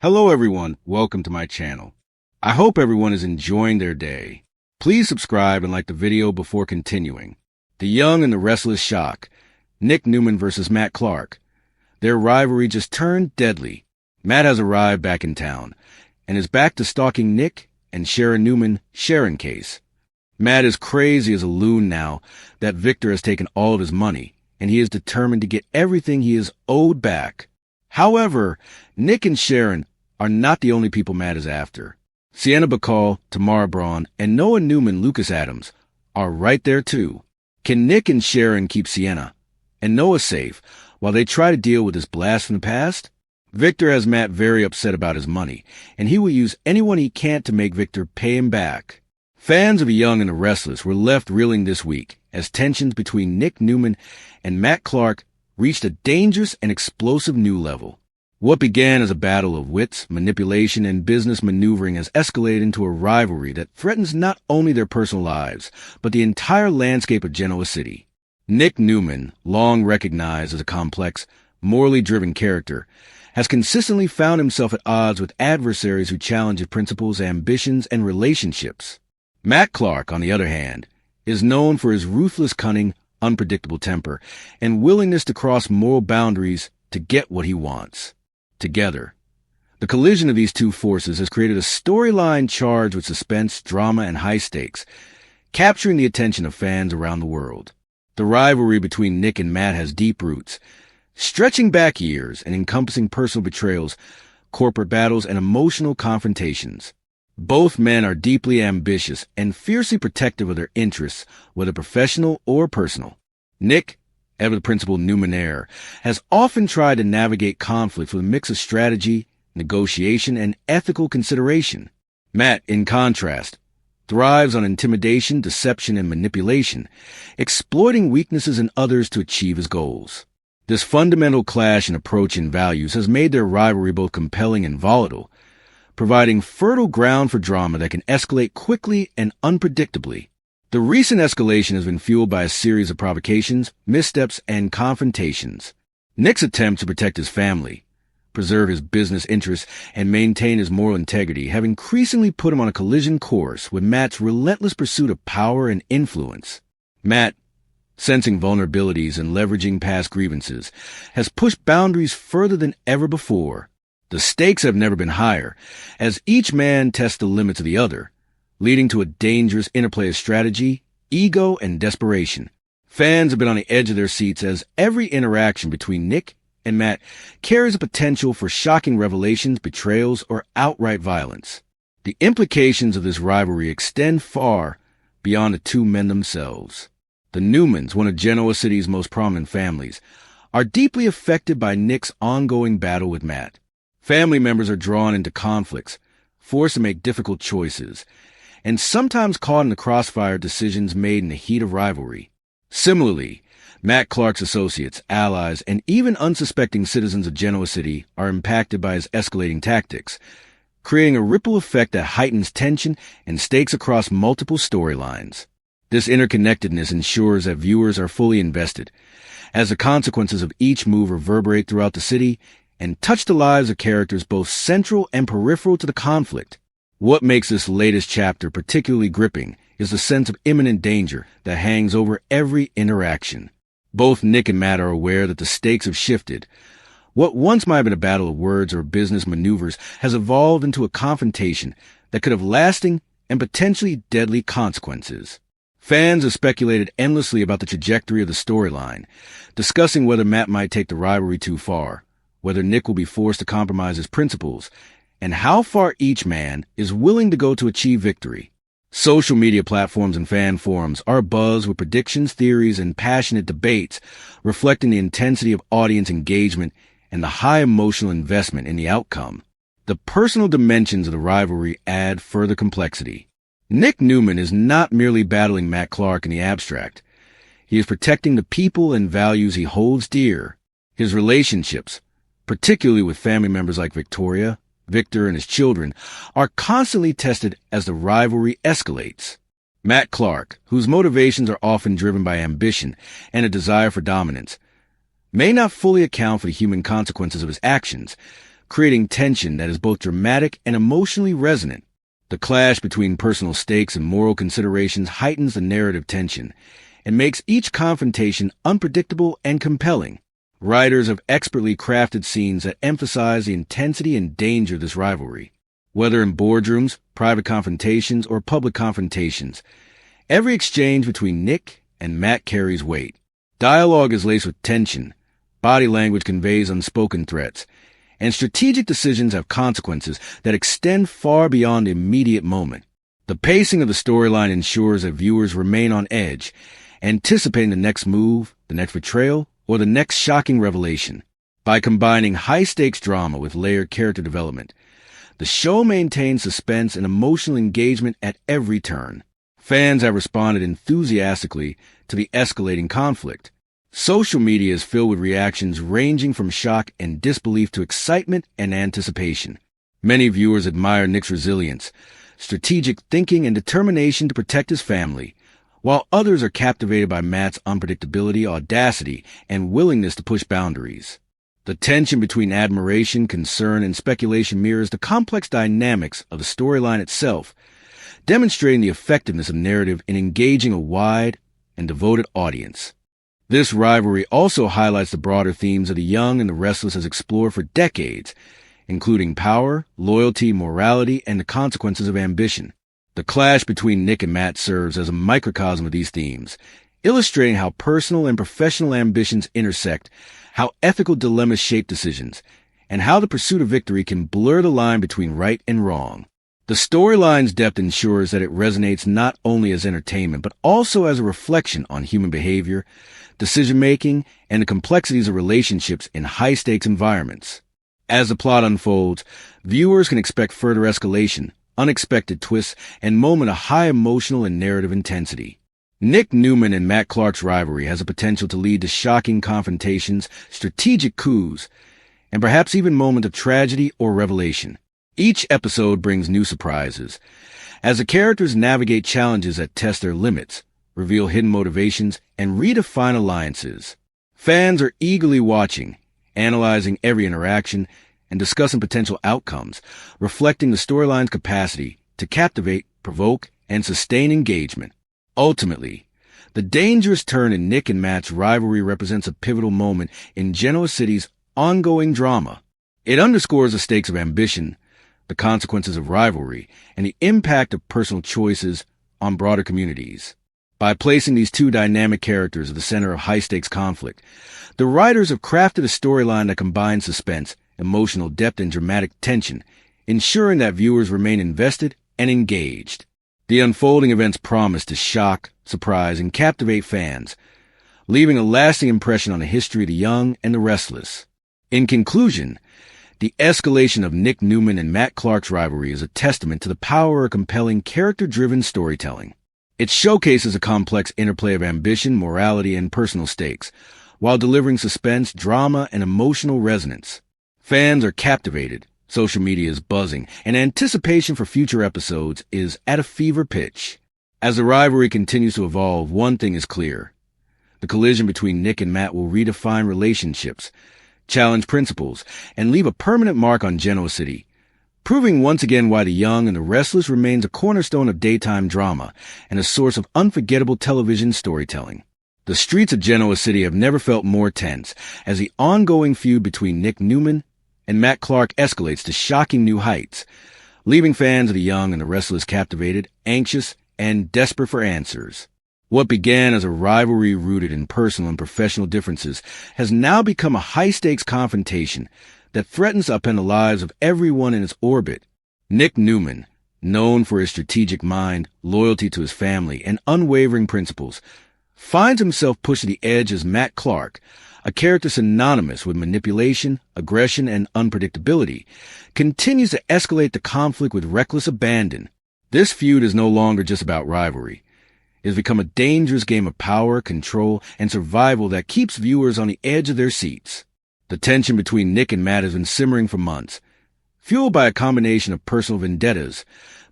Hello everyone, welcome to my channel. I hope everyone is enjoying their day. Please subscribe and like the video before continuing. The Young and the Restless shock. Nick Newman versus Matt Clark. Their rivalry just turned deadly. Matt has arrived back in town and is back to stalking Nick and Sharon Newman Sharon case. Matt is crazy as a loon now that Victor has taken all of his money and he is determined to get everything he is owed back. However, Nick and Sharon are not the only people Matt is after. Sienna Bacall, Tamara Braun, and Noah Newman Lucas Adams are right there too. Can Nick and Sharon keep Sienna and Noah safe while they try to deal with this blast from the past? Victor has Matt very upset about his money, and he will use anyone he can to make Victor pay him back. Fans of The Young and the Restless were left reeling this week as tensions between Nick Newman and Matt Clark reached a dangerous and explosive new level. What began as a battle of wits, manipulation, and business maneuvering has escalated into a rivalry that threatens not only their personal lives, but the entire landscape of Genoa City. Nick Newman, long recognized as a complex, morally driven character, has consistently found himself at odds with adversaries who challenge his principles, ambitions, and relationships. Matt Clark, on the other hand, is known for his ruthless cunning, unpredictable temper, and willingness to cross moral boundaries to get what he wants. Together, the collision of these two forces has created a storyline charged with suspense, drama, and high stakes, capturing the attention of fans around the world. The rivalry between Nick and Matt has deep roots, stretching back years and encompassing personal betrayals, corporate battles, and emotional confrontations. Both men are deeply ambitious and fiercely protective of their interests, whether professional or personal. Nick, ever the principal Newman-heir, has often tried to navigate conflict with a mix of strategy, negotiation, and ethical consideration. Matt, in contrast, thrives on intimidation, deception, and manipulation, exploiting weaknesses in others to achieve his goals. This fundamental clash in approach and values has made their rivalry both compelling and volatile, providing fertile ground for drama that can escalate quickly and unpredictably. The recent escalation has been fueled by a series of provocations, missteps, and confrontations. Nick's attempt to protect his family, preserve his business interests, and maintain his moral integrity have increasingly put him on a collision course with Matt's relentless pursuit of power and influence. Matt, sensing vulnerabilities and leveraging past grievances, has pushed boundaries further than ever before. The stakes have never been higher, as each man tests the limits of the other, leading to a dangerous interplay of strategy, ego, and desperation. Fans have been on the edge of their seats as every interaction between Nick and Matt carries a potential for shocking revelations, betrayals, or outright violence. The implications of this rivalry extend far beyond the two men themselves. The Newmans, one of Genoa City's most prominent families, are deeply affected by Nick's ongoing battle with Matt. Family members are drawn into conflicts, forced to make difficult choices, and sometimes caught in the crossfire of decisions made in the heat of rivalry. Similarly, Matt Clark's associates, allies, and even unsuspecting citizens of Genoa City are impacted by his escalating tactics, creating a ripple effect that heightens tension and stakes across multiple storylines. This interconnectedness ensures that viewers are fully invested, as the consequences of each move reverberate throughout the city and touch the lives of characters both central and peripheral to the conflict. What makes this latest chapter particularly gripping is the sense of imminent danger that hangs over every interaction. Both Nick and Matt are aware that the stakes have shifted. What once might have been a battle of words or business maneuvers has evolved into a confrontation that could have lasting and potentially deadly consequences. Fans have speculated endlessly about the trajectory of the storyline, discussing whether Matt might take the rivalry too far, whether Nick will be forced to compromise his principles, and how far each man is willing to go to achieve victory. Social media platforms and fan forums are abuzz with predictions, theories, and passionate debates, reflecting the intensity of audience engagement and the high emotional investment in the outcome. The personal dimensions of the rivalry add further complexity. Nick Newman is not merely battling Matt Clark in the abstract. He is protecting the people and values he holds dear. His relationships, particularly with family members like Victoria, Victor, and his children, are constantly tested as the rivalry escalates. Matt Clark, whose motivations are often driven by ambition and a desire for dominance, may not fully account for the human consequences of his actions, creating tension that is both dramatic and emotionally resonant. The clash between personal stakes and moral considerations heightens the narrative tension and makes each confrontation unpredictable and compelling. Writers have expertly crafted scenes that emphasize the intensity and danger of this rivalry. Whether in boardrooms, private confrontations, or public confrontations, every exchange between Nick and Matt carries weight. Dialogue is laced with tension, body language conveys unspoken threats, and strategic decisions have consequences that extend far beyond the immediate moment. The pacing of the storyline ensures that viewers remain on edge, anticipating the next move, the next betrayal, or the next shocking revelation. By combining high-stakes drama with layered character development, the show maintains suspense and emotional engagement at every turn. Fans have responded enthusiastically to the escalating conflict. Social media is filled with reactions ranging from shock and disbelief to excitement and anticipation. Many viewers admire Nick's resilience, strategic thinking, and determination to protect his family, while others are captivated by Matt's unpredictability, audacity, and willingness to push boundaries. The tension between admiration, concern, and speculation mirrors the complex dynamics of the storyline itself, demonstrating the effectiveness of narrative in engaging a wide and devoted audience. This rivalry also highlights the broader themes that the young and the restless has explored for decades, including power, loyalty, morality, and the consequences of ambition. The clash between Nick and Matt serves as a microcosm of these themes, illustrating how personal and professional ambitions intersect, how ethical dilemmas shape decisions, and how the pursuit of victory can blur the line between right and wrong. The storyline's depth ensures that it resonates not only as entertainment, but also as a reflection on human behavior, decision-making, and the complexities of relationships in high-stakes environments. As the plot unfolds, viewers can expect further escalation, unexpected twists, and moments of high emotional and narrative intensity. Nick Newman and Matt Clark's rivalry has the potential to lead to shocking confrontations, strategic coups, and perhaps even moments of tragedy or revelation. Each episode brings new surprises, as the characters navigate challenges that test their limits, reveal hidden motivations, and redefine alliances. Fans are eagerly watching, analyzing every interaction, and discussing potential outcomes, reflecting the storyline's capacity to captivate, provoke, and sustain engagement. Ultimately, the dangerous turn in Nick and Matt's rivalry represents a pivotal moment in Genoa City's ongoing drama. It underscores the stakes of ambition, the consequences of rivalry, and the impact of personal choices on broader communities. By placing these two dynamic characters at the center of high-stakes conflict, the writers have crafted a storyline that combines suspense, emotional depth, and dramatic tension, ensuring that viewers remain invested and engaged. The unfolding events promise to shock, surprise, and captivate fans, leaving a lasting impression on the history of the young and the restless. In conclusion, the escalation of Nick Newman and Matt Clark's rivalry is a testament to the power of compelling character-driven storytelling. It showcases a complex interplay of ambition, morality, and personal stakes, while delivering suspense, drama, and emotional resonance. Fans are captivated, social media is buzzing, and anticipation for future episodes is at a fever pitch. As the rivalry continues to evolve, one thing is clear. The collision between Nick and Matt will redefine relationships, challenge principles, and leave a permanent mark on Genoa City, proving once again why The Young and the Restless remains a cornerstone of daytime drama and a source of unforgettable television storytelling. The streets of Genoa City have never felt more tense as the ongoing feud between Nick Newman and Matt Clark escalates to shocking new heights, leaving fans of The Young and the Restless captivated, anxious, and desperate for answers. What began as a rivalry rooted in personal and professional differences has now become a high-stakes confrontation that threatens to upend the lives of everyone in its orbit. Nick Newman, known for his strategic mind, loyalty to his family, and unwavering principles, finds himself pushed to the edge as Matt Clark, a character synonymous with manipulation, aggression, and unpredictability, continues to escalate the conflict with reckless abandon. This feud is no longer just about rivalry. It has become a dangerous game of power, control, and survival that keeps viewers on the edge of their seats. The tension between Nick and Matt has been simmering for months, fueled by a combination of personal vendettas,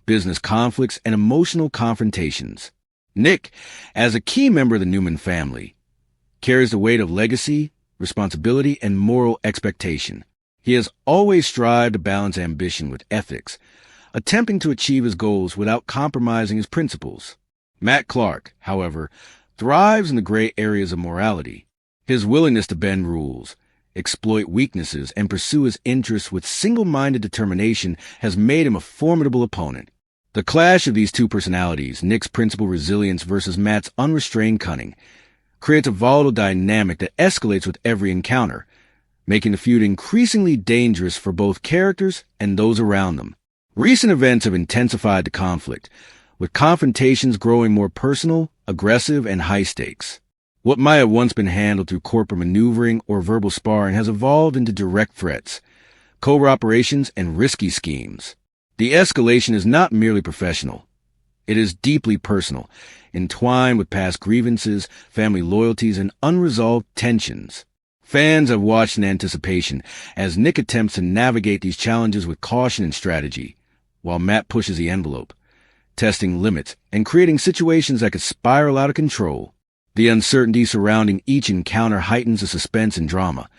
business conflicts, and emotional confrontations. Nick, as a key member of the Newman family, carries the weight of legacy, responsibility, and moral expectation. He has always strived to balance ambition with ethics, attempting to achieve his goals without compromising his principles. Matt Clark, however, thrives in the gray areas of morality. His willingness to bend rules, exploit weaknesses, and pursue his interests with single-minded determination has made him a formidable opponent. The clash of these two personalities, Nick's principled resilience versus Matt's unrestrained cunning, creates a volatile dynamic that escalates with every encounter, making the feud increasingly dangerous for both characters and those around them. Recent events have intensified the conflict, with confrontations growing more personal, aggressive, and high stakes. What might have once been handled through corporate maneuvering or verbal sparring has evolved into direct threats, covert operations, and risky schemes. The escalation is not merely professional. It is deeply personal, entwined with past grievances, family loyalties, and unresolved tensions. Fans have watched in anticipation as Nick attempts to navigate these challenges with caution and strategy, while Matt pushes the envelope, testing limits and creating situations that could spiral out of control. The uncertainty surrounding each encounter heightens the suspense and drama,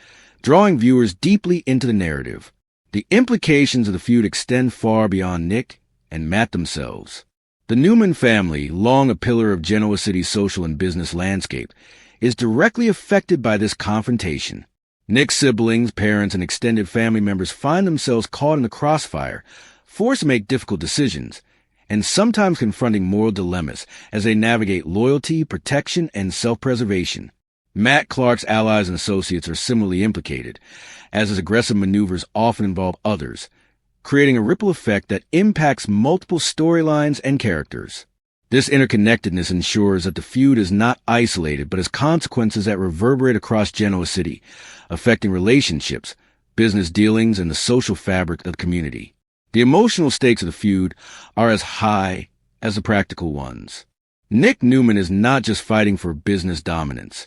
drawing viewers deeply into the narrative. The implications of the feud extend far beyond Nick and Matt themselves. The Newman family, long a pillar of Genoa City's social and business landscape, is directly affected by this confrontation. Nick's siblings, parents, and extended family members find themselves caught in the crossfire, forced to make difficult decisions, and sometimes confronting moral dilemmas as they navigate loyalty, protection, and self-preservation. Matt Clark's allies and associates are similarly implicated, as his aggressive maneuvers often involve others, creating a ripple effect that impacts multiple storylines and characters. This interconnectedness ensures that the feud is not isolated but has consequences that reverberate across Genoa City, affecting relationships, business dealings, and the social fabric of the community. The emotional stakes of the feud are as high as the practical ones. Nick Newman is not just fighting for business dominance.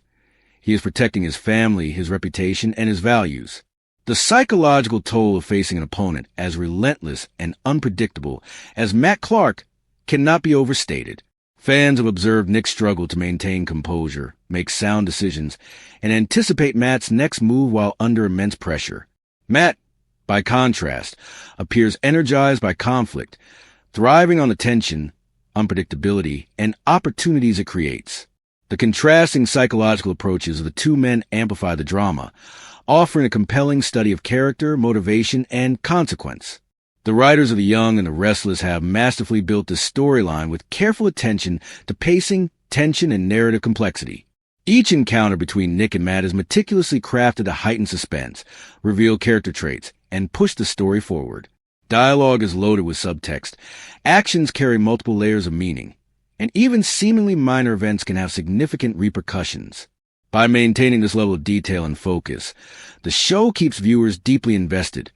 He is protecting his family, his reputation, and his values. The psychological toll of facing an opponent as relentless and unpredictable as Matt Clark cannot be overstated. Fans have observed Nick's struggle to maintain composure, make sound decisions, and anticipate Matt's next move while under immense pressure. Matt, by contrast, appears energized by conflict, thriving on the tension, unpredictability, and opportunities it creates. The contrasting psychological approaches of the two men amplify the drama, offering a compelling study of character, motivation, and consequence. The writers of The Young and the Restless have masterfully built this storyline with careful attention to pacing, tension, and narrative complexity. Each encounter between Nick and Matt is meticulously crafted to heighten suspense, reveal character traits, and push the story forward. Dialogue is loaded with subtext. Actions carry multiple layers of meaning, and even seemingly minor events can have significant repercussions. By maintaining this level of detail and focus, the show keeps viewers deeply invested,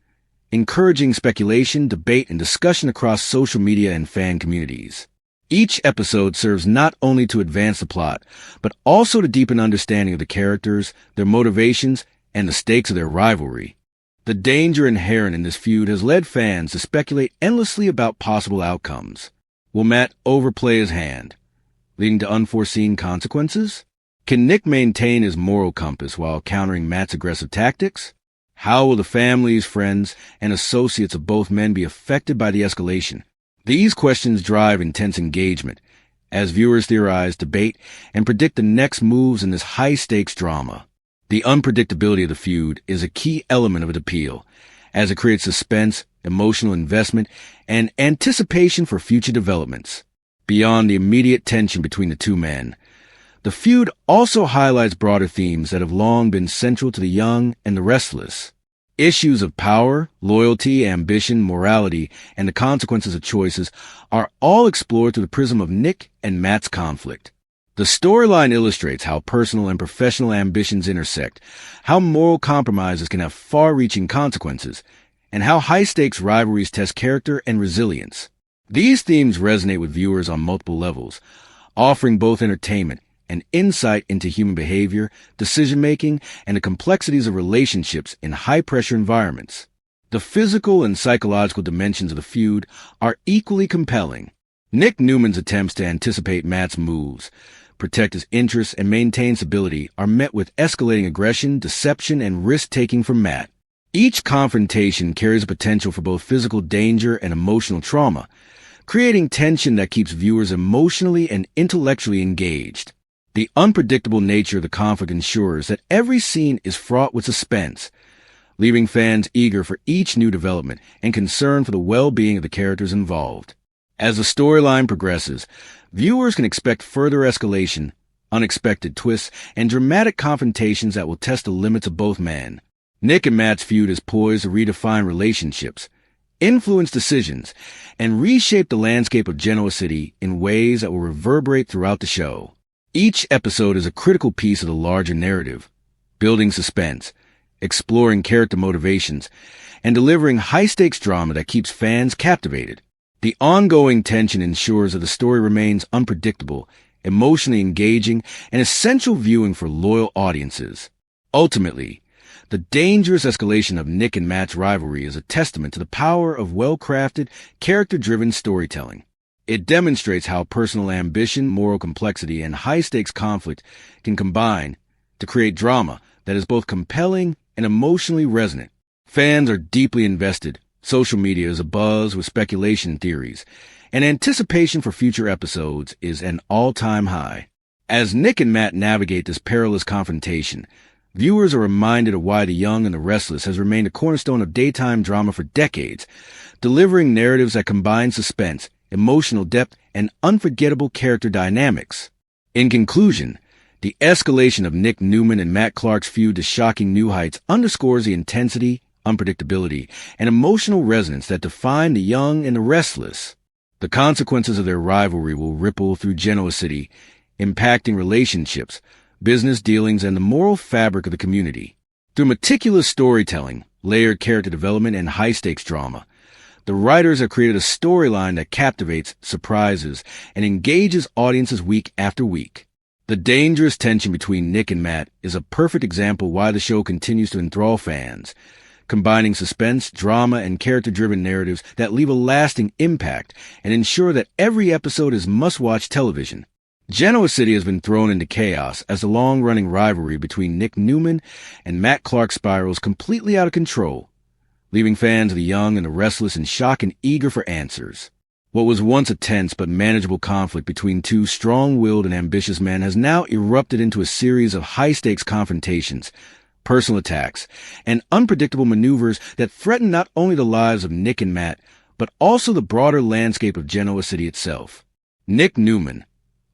encouraging speculation, debate, and discussion across social media and fan communities. Each episode serves not only to advance the plot, but also to deepen understanding of the characters, their motivations, and the stakes of their rivalry. The danger inherent in this feud has led fans to speculate endlessly about possible outcomes. Will Matt overplay his hand, leading to unforeseen consequences? Can Nick maintain his moral compass while countering Matt's aggressive tactics? How will the families, friends, and associates of both men be affected by the escalation? These questions drive intense engagement as viewers theorize, debate, and predict the next moves in this high-stakes drama. The unpredictability of the feud is a key element of its appeal, as it creates suspense, emotional investment, and anticipation for future developments. Beyond the immediate tension between the two men, the feud also highlights broader themes that have long been central to The Young and the Restless. Issues of power, loyalty, ambition, morality, and the consequences of choices are all explored through the prism of Nick and Matt's conflict. The storyline illustrates how personal and professional ambitions intersect, how moral compromises can have far-reaching consequences, and how high-stakes rivalries test character and resilience. These themes resonate with viewers on multiple levels, offering both entertainment and insight into human behavior, decision-making, and the complexities of relationships in high-pressure environments. The physical and psychological dimensions of the feud are equally compelling. Nick Newman's attempts to anticipate Matt's moves, protect his interests, and maintain stability are met with escalating aggression, deception, and risk-taking from Matt. Each confrontation carries a potential for both physical danger and emotional trauma, creating tension that keeps viewers emotionally and intellectually engaged. The unpredictable nature of the conflict ensures that every scene is fraught with suspense, leaving fans eager for each new development and concerned for the well-being of the characters involved. As the storyline progresses, viewers can expect further escalation, unexpected twists, and dramatic confrontations that will test the limits of both men. Nick and Matt's feud is poised to redefine relationships, influence decisions, and reshape the landscape of Genoa City in ways that will reverberate throughout the show. Each episode is a critical piece of the larger narrative, building suspense, exploring character motivations, and delivering high-stakes drama that keeps fans captivated. The ongoing tension ensures that the story remains unpredictable, emotionally engaging, and essential viewing for loyal audiences. Ultimately, the dangerous escalation of Nick and Matt's rivalry is a testament to the power of well-crafted, character-driven storytelling. It demonstrates how personal ambition, moral complexity, and high-stakes conflict can combine to create drama that is both compelling and emotionally resonant. Fans are deeply invested. Social media is abuzz with speculation theories, and anticipation for future episodes is an all-time high. As Nick and Matt navigate this perilous confrontation, viewers are reminded of why The Young and the Restless has remained a cornerstone of daytime drama for decades, delivering narratives that combine suspense, emotional depth, and unforgettable character dynamics. In conclusion, the escalation of Nick Newman and Matt Clark's feud to shocking new heights underscores the intensity, unpredictability, and emotional resonance that define The Young and the Restless. The consequences of their rivalry will ripple through Genoa City, impacting relationships, business dealings, and the moral fabric of the community. Through meticulous storytelling, layered character development, and high-stakes drama, the writers have created a storyline that captivates, surprises, and engages audiences week after week. The dangerous tension between Nick and Matt is a perfect example why the show continues to enthrall fans, combining suspense, drama, and character-driven narratives that leave a lasting impact and ensure that every episode is must-watch television. Genoa City has been thrown into chaos as the long-running rivalry between Nick Newman and Matt Clark spirals completely out of control, leaving fans of The Young and the Restless in shock and eager for answers. What was once a tense but manageable conflict between two strong-willed and ambitious men has now erupted into a series of high-stakes confrontations, personal attacks, and unpredictable maneuvers that threaten not only the lives of Nick and Matt, but also the broader landscape of Genoa City itself. Nick Newman,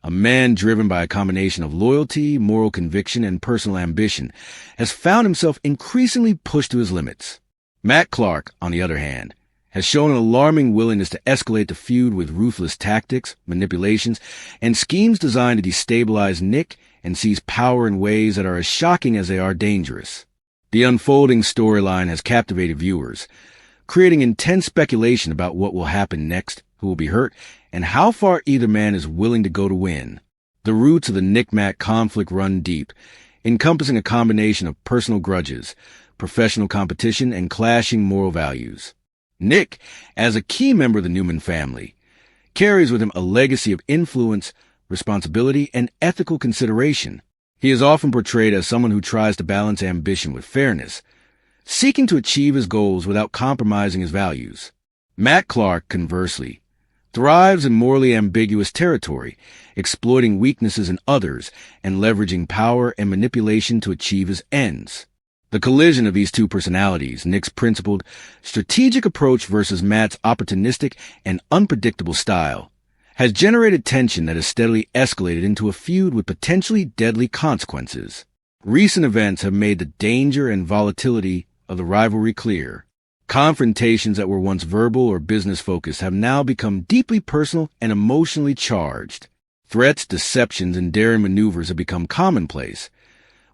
a man driven by a combination of loyalty, moral conviction, and personal ambition, has found himself increasingly pushed to his limits. Matt Clark, on the other hand, has shown an alarming willingness to escalate the feud with ruthless tactics, manipulations, and schemes designed to destabilize Nick and seize power in ways that are as shocking as they are dangerous. The unfolding storyline has captivated viewers, creating intense speculation about what will happen next, who will be hurt, and how far either man is willing to go to win. The roots of the Nick-Matt conflict run deep, encompassing a combination of personal grudges, professional competition, and clashing moral values. Nick, as a key member of the Newman family, carries with him a legacy of influence, responsibility, and ethical consideration. He is often portrayed as someone who tries to balance ambition with fairness, seeking to achieve his goals without compromising his values. Matt Clark, conversely, thrives in morally ambiguous territory, exploiting weaknesses in others and leveraging power and manipulation to achieve his ends. The collision of these two personalities, Nick's principled, strategic approach versus Matt's opportunistic and unpredictable style, has generated tension that has steadily escalated into a feud with potentially deadly consequences. Recent events have made the danger and volatility of the rivalry clear. Confrontations that were once verbal or business-focused have now become deeply personal and emotionally charged. Threats, deceptions, and daring maneuvers have become commonplace,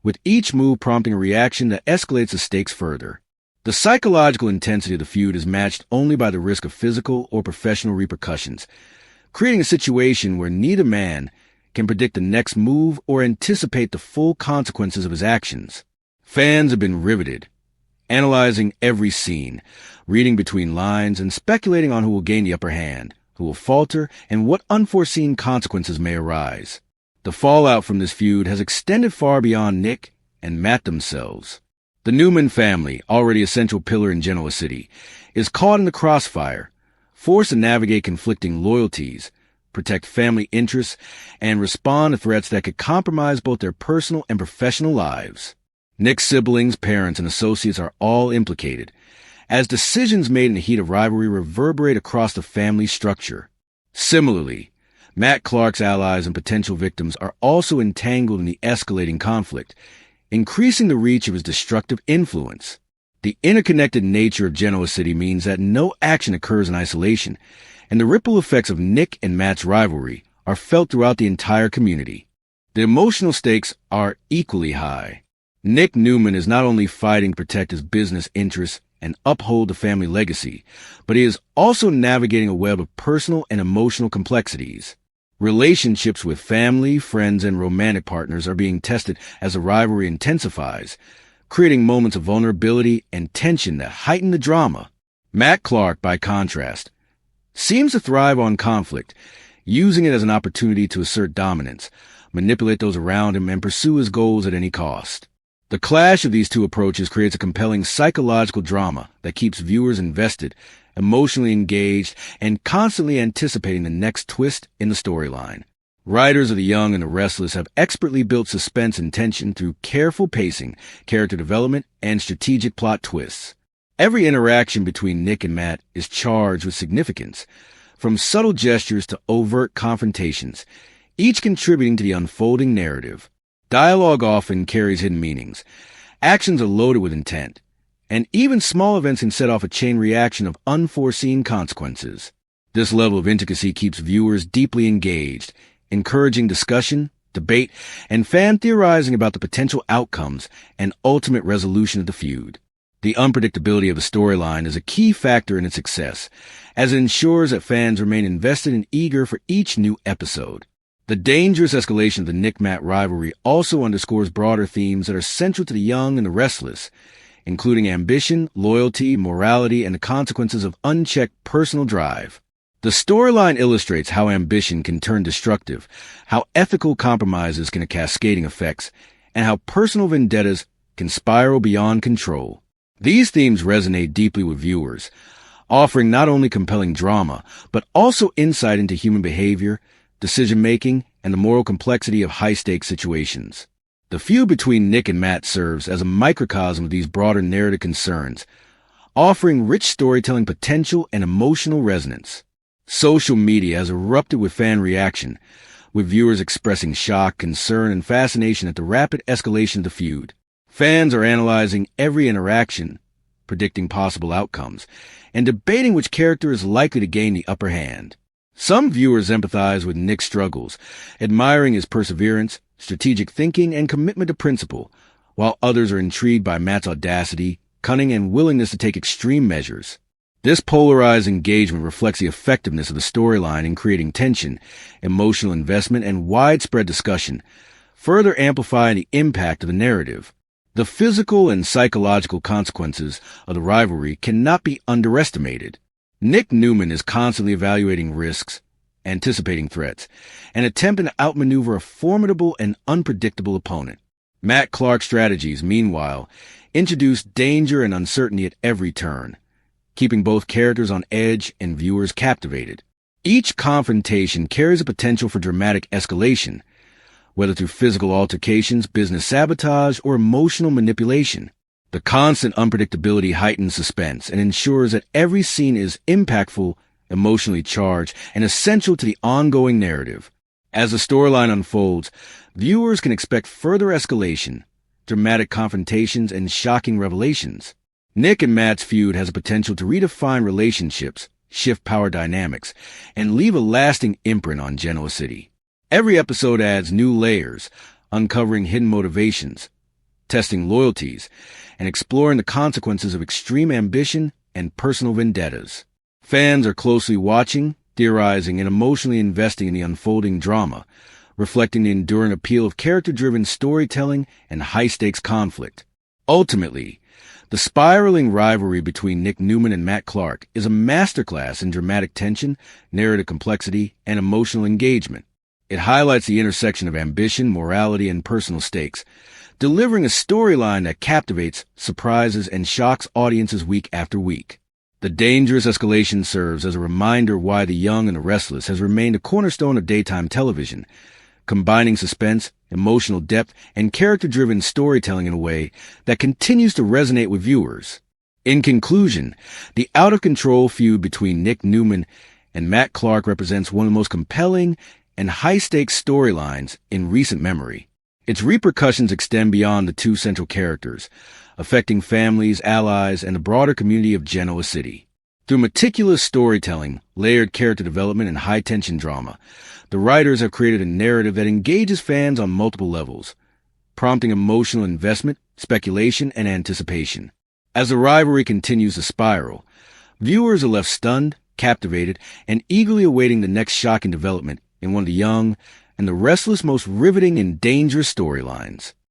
with each move prompting a reaction that escalates the stakes further. The psychological intensity of the feud is matched only by the risk of physical or professional repercussions, creating a situation where neither man can predict the next move or anticipate the full consequences of his actions. Fans have been riveted, analyzing every scene, reading between lines, and speculating on who will gain the upper hand, who will falter, and what unforeseen consequences may arise. The fallout from this feud has extended far beyond Nick and Matt themselves. The Newman family, already a central pillar in Genoa City, is caught in the crossfire, forced to navigate conflicting loyalties, protect family interests, and respond to threats that could compromise both their personal and professional lives. Nick's siblings, parents, and associates are all implicated, as decisions made in the heat of rivalry reverberate across the family structure. Similarly, Matt Clark's allies and potential victims are also entangled in the escalating conflict, increasing the reach of his destructive influence. The interconnected nature of Genoa City means that no action occurs in isolation, and the ripple effects of Nick and Matt's rivalry are felt throughout the entire community. The emotional stakes are equally high. Nick Newman is not only fighting to protect his business interests and uphold the family legacy, but he is also navigating a web of personal and emotional complexities. Relationships with family, friends, and romantic partners are being tested as the rivalry intensifies, creating moments of vulnerability and tension that heighten the drama. Matt Clark, by contrast, seems to thrive on conflict, using it as an opportunity to assert dominance, manipulate those around him, and pursue his goals at any cost. The clash of these two approaches creates a compelling psychological drama that keeps viewers invested, emotionally engaged, and constantly anticipating the next twist in the storyline. Writers of The Young and the Restless have expertly built suspense and tension through careful pacing, character development, and strategic plot twists. Every interaction between Nick and Matt is charged with significance, from subtle gestures to overt confrontations, each contributing to the unfolding narrative. Dialogue often carries hidden meanings. Actions are loaded with intent, and even small events can set off a chain reaction of unforeseen consequences. This level of intricacy keeps viewers deeply engaged, encouraging discussion, debate, and fan theorizing about the potential outcomes and ultimate resolution of the feud. The unpredictability of the storyline is a key factor in its success, as it ensures that fans remain invested and eager for each new episode. The dangerous escalation of the Nick-Matt rivalry also underscores broader themes that are central to The Young and the Restless, including ambition, loyalty, morality, and the consequences of unchecked personal drive. The storyline illustrates how ambition can turn destructive, how ethical compromises can have cascading effects, and how personal vendettas can spiral beyond control. These themes resonate deeply with viewers, offering not only compelling drama, but also insight into human behavior, decision-making, and the moral complexity of high-stakes situations. The feud between Nick and Matt serves as a microcosm of these broader narrative concerns, offering rich storytelling potential and emotional resonance. Social media has erupted with fan reaction, with viewers expressing shock, concern, and fascination at the rapid escalation of the feud. Fans are analyzing every interaction, predicting possible outcomes, and debating which character is likely to gain the upper hand. Some viewers empathize with Nick's struggles, admiring his perseverance, strategic thinking, and commitment to principle, while others are intrigued by Matt's audacity, cunning, and willingness to take extreme measures. This polarized engagement reflects the effectiveness of the storyline in creating tension, emotional investment, and widespread discussion, further amplifying the impact of the narrative. The physical and psychological consequences of the rivalry cannot be underestimated. Nick Newman is constantly evaluating risks, anticipating threats, and attempting to outmaneuver a formidable and unpredictable opponent. Matt Clark's strategies, meanwhile, introduce danger and uncertainty at every turn, keeping both characters on edge and viewers captivated. Each confrontation carries a potential for dramatic escalation, whether through physical altercations, business sabotage, or emotional manipulation. The constant unpredictability heightens suspense and ensures that every scene is impactful, emotionally charged, and essential to the ongoing narrative. As the storyline unfolds, viewers can expect further escalation, dramatic confrontations, and shocking revelations. Nick and Matt's feud has a potential to redefine relationships, shift power dynamics, and leave a lasting imprint on Genoa City. Every episode adds new layers, uncovering hidden motivations, testing loyalties, and exploring the consequences of extreme ambition and personal vendettas. Fans are closely watching, theorizing, and emotionally investing in the unfolding drama, reflecting the enduring appeal of character-driven storytelling and high-stakes conflict. Ultimately, the spiraling rivalry between Nick Newman and Matt Clark is a masterclass in dramatic tension, narrative complexity, and emotional engagement. It highlights the intersection of ambition, morality, and personal stakes, delivering a storyline that captivates, surprises, and shocks audiences week after week. The dangerous escalation serves as a reminder why The Young and the Restless has remained a cornerstone of daytime television, combining suspense, emotional depth, and character-driven storytelling in a way that continues to resonate with viewers. In conclusion, the out-of-control feud between Nick Newman and Matt Clark represents one of the most compelling and high-stakes storylines in recent memory. Its repercussions extend beyond the two central characters, affecting families, allies, and the broader community of Genoa City. Through meticulous storytelling, layered character development, and high-tension drama, the writers have created a narrative that engages fans on multiple levels, prompting emotional investment, speculation, and anticipation. As the rivalry continues to spiral, viewers are left stunned, captivated, and eagerly awaiting the next shocking development in one of The Young and the Restless' most riveting and dangerous storylines.